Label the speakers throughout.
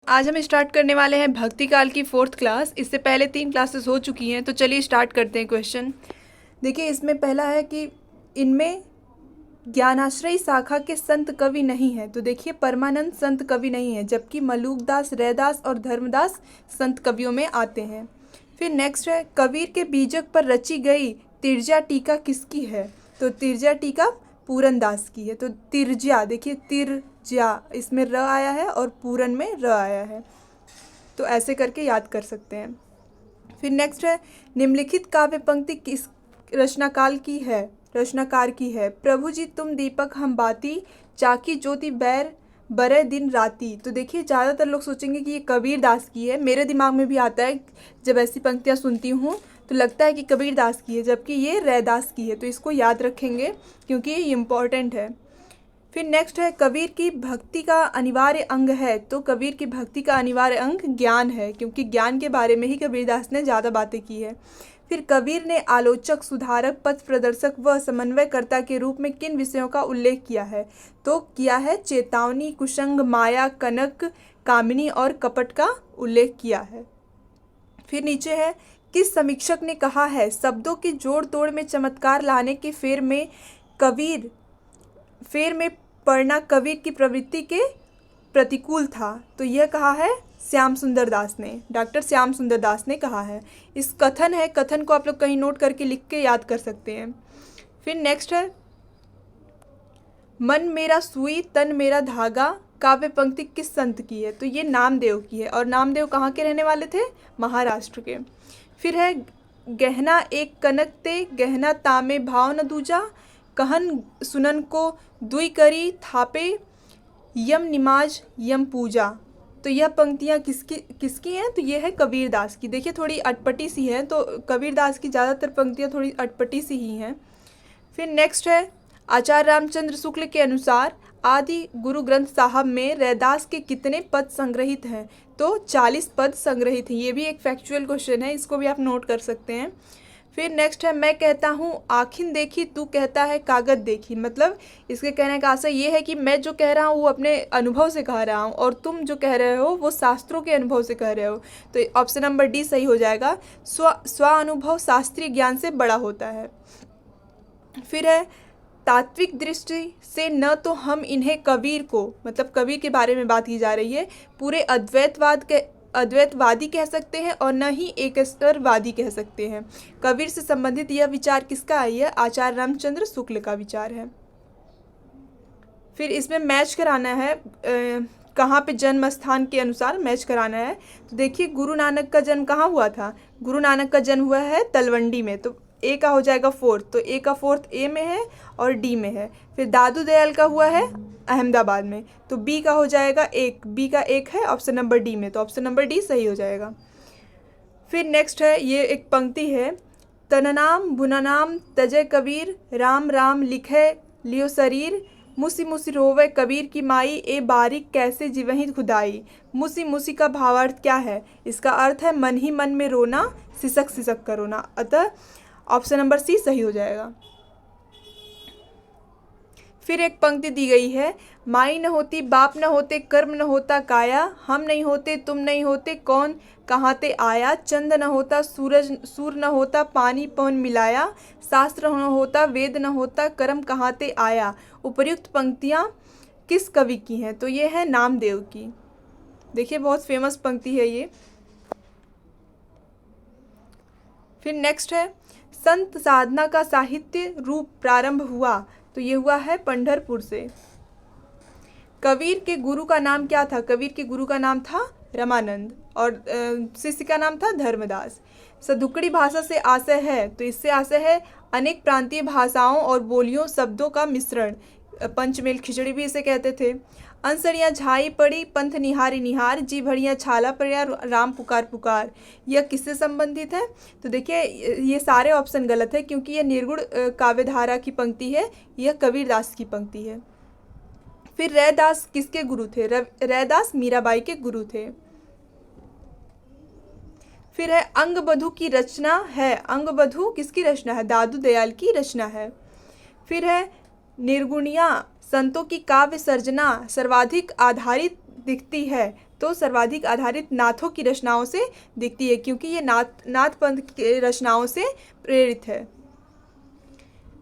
Speaker 1: आज हम स्टार्ट करने वाले हैं भक्ति काल की 4th क्लास। इससे पहले 3 क्लासेस हो चुकी हैं, तो चलिए स्टार्ट करते हैं क्वेश्चन। देखिए, इसमें पहला है कि इनमें ज्ञानाश्रयी शाखा के संत कवि नहीं है। तो देखिए, परमानंद संत कवि नहीं है, जबकि मलूकदास, रैदास और धर्मदास संत कवियों में आते हैं। फिर नेक्स्ट है, कबीर के बीजक पर रची गई तिरजा टीका किसकी है? तो तिरजा टीका पूरनदास की है। तो तिरजा, देखिए तिरजा, इसमें र आया है और पूरन में र आया है, तो ऐसे करके याद कर सकते हैं। फिर नेक्स्ट है, निम्नलिखित काव्य पंक्ति किस रचनाकाल की है, रचनाकार की है? प्रभु जी तुम दीपक हम बाती, चाकी ज्योति बैर बरे दिन राती। तो देखिए, ज़्यादातर लोग सोचेंगे कि ये कबीर दास की है। मेरे दिमाग में भी आता है, जब ऐसी पंक्तियाँ सुनती हूँ तो लगता है कि कबीर दास की है, जबकि ये रैदास की है। तो इसको याद रखेंगे क्योंकि ये इम्पॉर्टेंट है। फिर नेक्स्ट है, कबीर की भक्ति का अनिवार्य अंग है। तो कबीर की भक्ति का अनिवार्य अंग ज्ञान है, क्योंकि ज्ञान के बारे में ही कबीरदास ने ज़्यादा बातें की है। फिर कबीर ने आलोचक, सुधारक, पथ प्रदर्शक व समन्वयकर्ता के रूप में किन विषयों का उल्लेख किया है? तो किया है चेतावनी, कुसंग, माया, कनक, कामिनी और कपट का उल्लेख किया है। फिर नीचे है, किस समीक्षक ने कहा है शब्दों की जोड़ तोड़ में चमत्कार लाने के फेर में पढ़ना कबीर की प्रवृत्ति के प्रतिकूल था? तो यह कहा है श्याम सुंदर दास ने, डॉक्टर श्याम सुंदर दास ने कहा है। इस कथन है, कथन को आप लोग कहीं नोट करके लिख के याद कर सकते हैं। फिर नेक्स्ट है, मन मेरा सुई तन मेरा धागा काव्य पंक्ति किस संत की है? तो ये नामदेव की है, और नामदेव कहाँ के रहने वाले थे? महाराष्ट्र के। फिर है, गहना एक कनक ते गहना तामे भाव न दूजा, कहन सुनन को दुई करी थापे यम निमाज यम पूजा। तो यह पंक्तियाँ किसकी हैं? तो ये है कबीरदास की। देखिए, थोड़ी अटपटी सी है, तो कबीरदास की ज़्यादातर पंक्तियाँ थोड़ी अटपटी सी ही हैं। फिर नेक्स्ट है, आचार्य रामचंद्र शुक्ल के अनुसार आदि गुरु ग्रंथ साहब में रैदास के कितने पद संग्रहित हैं? तो 40 पद संग्रहित हैं। ये भी एक फैक्चुअल क्वेश्चन है, इसको भी आप नोट कर सकते हैं। फिर नेक्स्ट है, मैं कहता हूँ आखिन देखी, तू कहता है कागज देखी। मतलब इसके कहने का आशय ये है कि मैं जो कह रहा हूँ वो अपने अनुभव से कह रहा हूँ, और तुम जो कह रहे हो वो शास्त्रों के अनुभव से कह रहे हो। तो ऑप्शन नंबर डी सही हो जाएगा। स्व अनुभव शास्त्रीय ज्ञान से बड़ा होता है। फिर है, तात्विक दृष्टि से न तो हम इन्हें कबीर को, मतलब कबीर के बारे में बात की जा रही है, पूरे अद्वैतवादी कह सकते हैं और न ही एकस्वरवादी कह सकते हैं। कबीर से संबंधित यह विचार किसका है? यह आचार्य रामचंद्र शुक्ल का विचार है। फिर इसमें मैच कराना है, कहाँ पे जन्म स्थान के अनुसार मैच कराना है। तो देखिए, गुरु नानक का जन्म कहाँ हुआ था? गुरु नानक का जन्म हुआ है तलवंडी में, तो ए का हो जाएगा 4th, तो ए का 4th ए में है और डी में है। फिर दादू दयाल का हुआ है अहमदाबाद में, तो बी का हो जाएगा 1, बी का 1 है ऑप्शन नंबर डी में, तो ऑप्शन नंबर डी सही हो जाएगा। फिर नेक्स्ट है, ये एक पंक्ति है, तननाम बुननाम तजय कबीर, राम राम लिखे लियो शरीर, मुसी मुसी रोवे कबीर की माई, ए बारीक कैसे जीवही खुदाई। मुसी मुसी का भावार्थ क्या है? इसका अर्थ है मन ही मन में रोना, सिसक सिसक कर रोना, अतः ऑप्शन नंबर सी सही हो जाएगा। फिर एक पंक्ति दी गई है, माई न होती बाप न होते कर्म न होता काया, हम नहीं होते तुम नहीं होते कौन कहाँ ते आया, चंद न होता सूर न होता पानी पवन मिलाया, शास्त्र न होता वेद न होता कर्म कहाँ ते आया। उपर्युक्त पंक्तियाँ किस कवि की हैं? तो ये है नामदेव की। देखिए, बहुत फेमस पंक्ति है ये। फिर नेक्स्ट है, संत साधना का साहित्य रूप प्रारंभ हुआ। तो ये हुआ है पंढरपुर से। कबीर के गुरु का नाम क्या था? कबीर के गुरु का नाम था रमानंद, और शिष्य का नाम था धर्मदास। सदुकड़ी भाषा से आशय है, तो इससे आशय है अनेक प्रांतीय भाषाओं और बोलियों शब्दों का मिश्रण। पंचमेल खिचड़ी भी इसे कहते थे। अंसड़ियाँ झाई पड़ी पंथ निहारी निहार, जी भड़ियाँ छाला पड़िया राम पुकार पुकार। यह किससे संबंधित है? तो देखिए, ये सारे ऑप्शन गलत है, क्योंकि यह निर्गुण काव्यधारा की पंक्ति है, यह कबीरदास की पंक्ति है। फिर रैदास किसके गुरु थे? रैदास मीराबाई के गुरु थे। फिर है, अंगबधू की रचना है। अंगबधू किसकी रचना है? दादू दयाल की रचना है। फिर है, निर्गुणिया संतों की काव्य सर्जना सर्वाधिक आधारित दिखती है। तो सर्वाधिक आधारित नाथों की रचनाओं से दिखती है, क्योंकि ये नाथ पंथ की रचनाओं से प्रेरित है।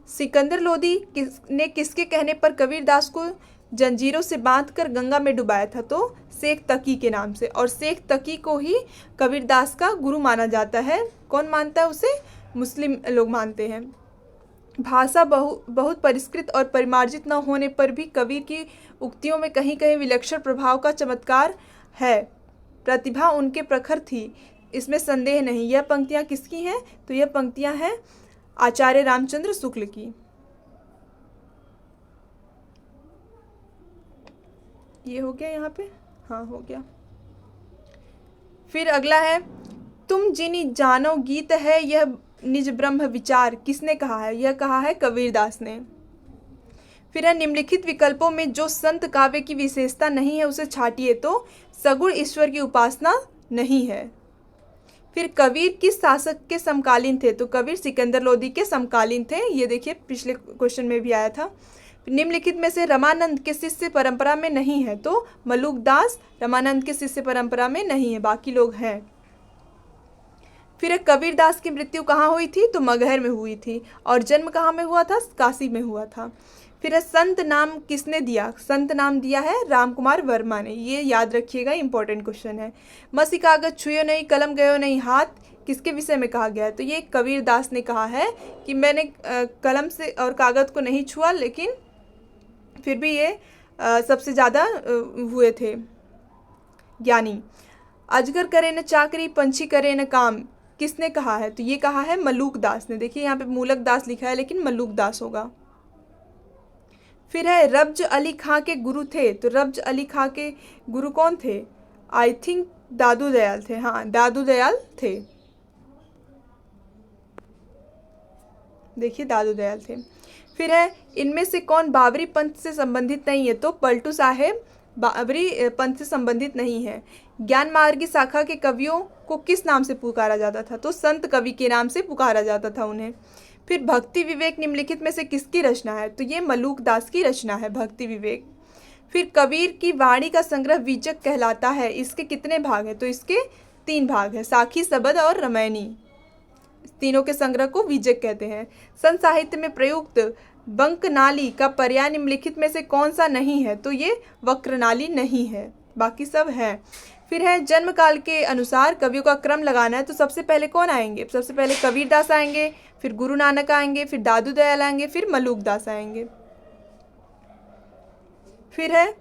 Speaker 1: सिकंदर लोदी ने किसके कहने पर कबीरदास को जंजीरों से बांधकर गंगा में डुबाया था? तो शेख तकी के नाम से। और शेख तकी को ही कबीरदास का गुरु माना जाता है। कौन मानता है उसे? मुस्लिम लोग मानते हैं। भाषा बहुत परिष्कृत और परिमार्जित न होने पर भी कबीर की उक्तियों में कहीं कहीं विलक्षण प्रभाव का चमत्कार है। प्रतिभा उनके प्रखर थी, इसमें संदेह नहीं। यह पंक्तियाँ किसकी हैं? तो यह पंक्तियाँ हैं आचार्य रामचंद्र शुक्ल की। ये हो गया यहाँ पे, हाँ हो गया। फिर अगला है, तुम जिनि जानो गीत है यह निज ब्रह्म विचार, किसने कहा है? यह कहा है कबीरदास ने। फिर है, निम्नलिखित विकल्पों में जो संत काव्य की विशेषता नहीं है उसे छांटिए। तो सगुण ईश्वर की उपासना नहीं है। फिर कबीर किस शासक के समकालीन थे? तो कबीर सिकंदर लोदी के समकालीन थे। ये देखिए पिछले क्वेश्चन में भी आया था। निम्नलिखित में से रमानंद के शिष्य परंपरा में नहीं है? तो मलुकदास रमानंद के शिष्य परंपरा में नहीं है, बाकी लोग हैं। फिर कबीरदास की मृत्यु कहाँ हुई थी? तो मगहर में हुई थी। और जन्म कहाँ में हुआ था? काशी में हुआ था। फिर संत नाम किसने दिया? संत नाम दिया है रामकुमार वर्मा ने। ये याद रखिएगा, इंपॉर्टेंट क्वेश्चन है। मसी कागज छुयो नहीं, कलम गयो नहीं हाथ, किसके विषय में कहा गया है? तो ये कबीरदास ने कहा है कि मैंने कलम से और कागज को नहीं छुआ, लेकिन फिर भी ये सबसे ज़्यादा हुए थे ज्ञानी। अजगर करे न चाकरी, पंछी करे न काम, किसने कहा है? तो ये कहा है मलुकदास ने। देखिए यहाँ पे मूलकदास लिखा है, लेकिन मलुकदास होगा। फिर है, रब्ज अली खां के गुरु थे? तो रब्ज अली खां के गुरु कौन थे? आई थिंक दादू दयाल थे। हाँ, दादू दयाल थे। देखिए दादू दयाल थे। फिर है, इनमें से कौन बाबरी पंथ से संबंधित नहीं है? तो पलटू साहेब बाबरी पंथ से संबंधित नहीं है। ज्ञान मार्ग की शाखा के कवियों को किस नाम से पुकारा जाता था? तो संत कवि के नाम से पुकारा जाता था उन्हें। फिर भक्ति विवेक निम्नलिखित में से किसकी रचना है? तो ये मलुकदास की रचना है भक्ति विवेक। फिर कबीर की वाणी का संग्रह वीचक कहलाता है, इसके कितने भाग हैं? तो इसके 3 भाग हैं, साखी, सबद और रामायणी। तीनों के संग्रह को वीचक कहते हैं। संत साहित्य में प्रयुक्त बंकनाली का पर्याय निम्नलिखित में से कौन सा नहीं है? तो ये वक्रनाली नहीं है, बाकी सब है। फिर है, जन्म काल के अनुसार कवियों का क्रम लगाना है। तो सबसे पहले कौन आएंगे? सबसे पहले कबीरदास आएंगे, फिर गुरु नानक आएंगे, फिर दादू दयाल आएंगे, फिर मलुकदास आएंगे। फिर है,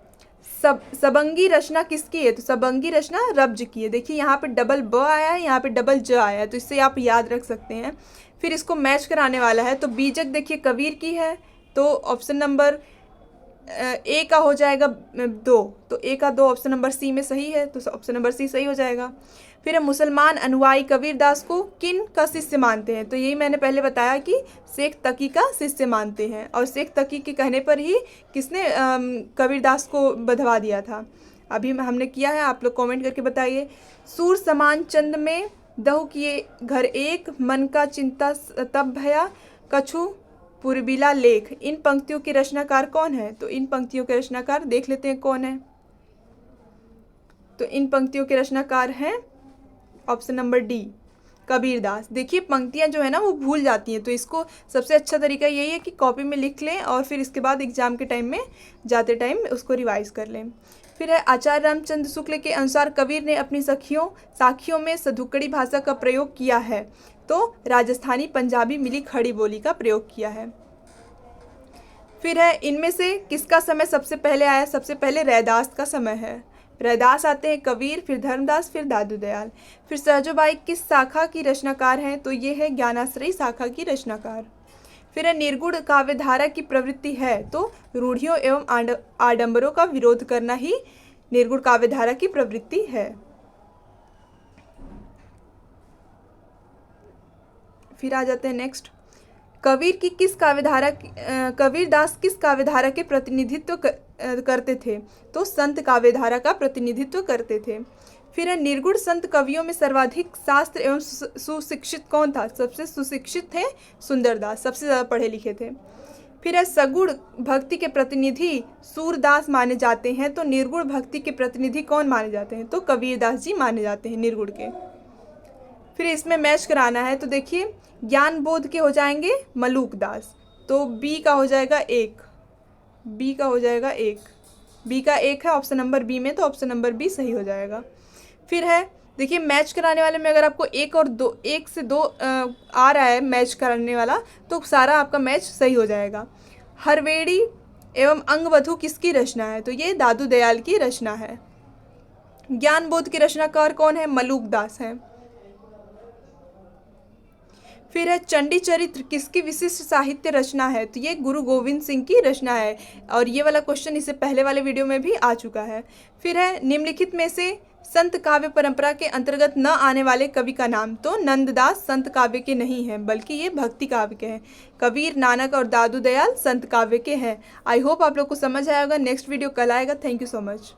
Speaker 1: सबंगी रचना किसकी है? तो सबंगी रचना रब्ज की है। देखिए यहाँ पे डबल ब आया है, यहाँ पे डबल ज आया है, तो इससे आप याद रख सकते हैं। फिर इसको मैच कराने वाला है। तो बीजक देखिए कबीर की है, तो ऑप्शन नंबर ए का हो जाएगा 2। तो ए का 2 ऑप्शन नंबर सी में सही है, तो ऑप्शन नंबर सी सही हो जाएगा। फिर मुसलमान अनुयायी कबीरदास को किन का शिष्य मानते हैं? तो यही मैंने पहले बताया कि शेख तकी का शिष्य मानते हैं। और शेख तकी के कहने पर ही किसने कबीरदास को बधवा दिया था? अभी हमने किया है, आप लोग कमेंट करके बताइए। सूर समान चंद में दहु किए घर एक, मन का चिंता तब भया कछु पुरबिला लेख, इन पंक्तियों के रचनाकार कौन है? तो इन पंक्तियों के रचनाकार देख लेते हैं कौन है। तो इन पंक्तियों के रचनाकार हैं ऑप्शन नंबर डी, कबीरदास। देखिए पंक्तियां जो है ना वो भूल जाती हैं, तो इसको सबसे अच्छा तरीका यही है कि कॉपी में लिख लें और फिर इसके बाद एग्जाम के टाइम में जाते टाइम उसको रिवाइज कर लें। फिर है, आचार्य रामचंद्र शुक्ल के अनुसार कबीर ने अपनी साखियों में सधुकड़ी भाषा का प्रयोग किया है। तो राजस्थानी पंजाबी मिली खड़ी बोली का प्रयोग किया है। फिर है, इनमें से किसका समय सबसे पहले आया? सबसे पहले रैदास का समय है। रैदास आते हैं, कबीर, फिर धर्मदास, फिर दादू दयाल। फिर सहजोबाई किस शाखा की रचनाकार हैं? तो ये है ज्ञानाश्रयी शाखा की रचनाकार। फिर है, निर्गुण काव्यधारा की प्रवृत्ति है। तो रूढ़ियों एवं आडंबरों का विरोध करना ही निर्गुण काव्यधारा की प्रवृत्ति है। फिर आ जाते हैं नेक्स्ट, कबीरदास किस काव्यधारा के प्रतिनिधित्व करते थे? तो संत काव्यधारा का प्रतिनिधित्व करते थे। फिर है, निर्गुण संत कवियों में सर्वाधिक शास्त्र एवं सुशिक्षित कौन था? सबसे सुशिक्षित थे सुंदरदास, सबसे ज़्यादा पढ़े लिखे थे। फिर है सगुण भक्ति के प्रतिनिधि सूरदास माने जाते हैं, तो निर्गुण भक्ति के प्रतिनिधि कौन माने जाते हैं? तो कबीरदास जी माने जाते हैं निर्गुण के। फिर इसमें मैच कराना है, तो देखिए ज्ञान बोध के हो जाएंगे मलूकदास, तो बी का हो जाएगा 1, बी का हो जाएगा 1, बी का 1 है ऑप्शन नंबर बी में, तो ऑप्शन नंबर बी सही हो जाएगा। फिर है देखिए मैच कराने वाले में अगर आपको 1 से 2 आ रहा है मैच कराने वाला, तो सारा आपका मैच सही हो जाएगा। हरवेड़ी एवं अंगवधु किसकी रचना है? तो ये दादू दयाल की रचना है। ज्ञान बोध की रचनाकार कौन है? मलूकदास है। फिर है चंडी चरित्र किसकी विशिष्ट साहित्य रचना है? तो ये गुरु गोविंद सिंह की रचना है, और ये वाला क्वेश्चन इससे पहले वाले वीडियो में भी आ चुका है। फिर है निम्नलिखित में से संत काव्य परंपरा के अंतर्गत न आने वाले कवि का नाम? तो नंददास संत काव्य के नहीं हैं, बल्कि ये भक्ति काव्य के हैं। कबीर, नानक और दादू दयाल संत काव्य के हैं। आई होप आप लोग को समझ आया होगा। नेक्स्ट वीडियो कल आएगा। Thank you so much.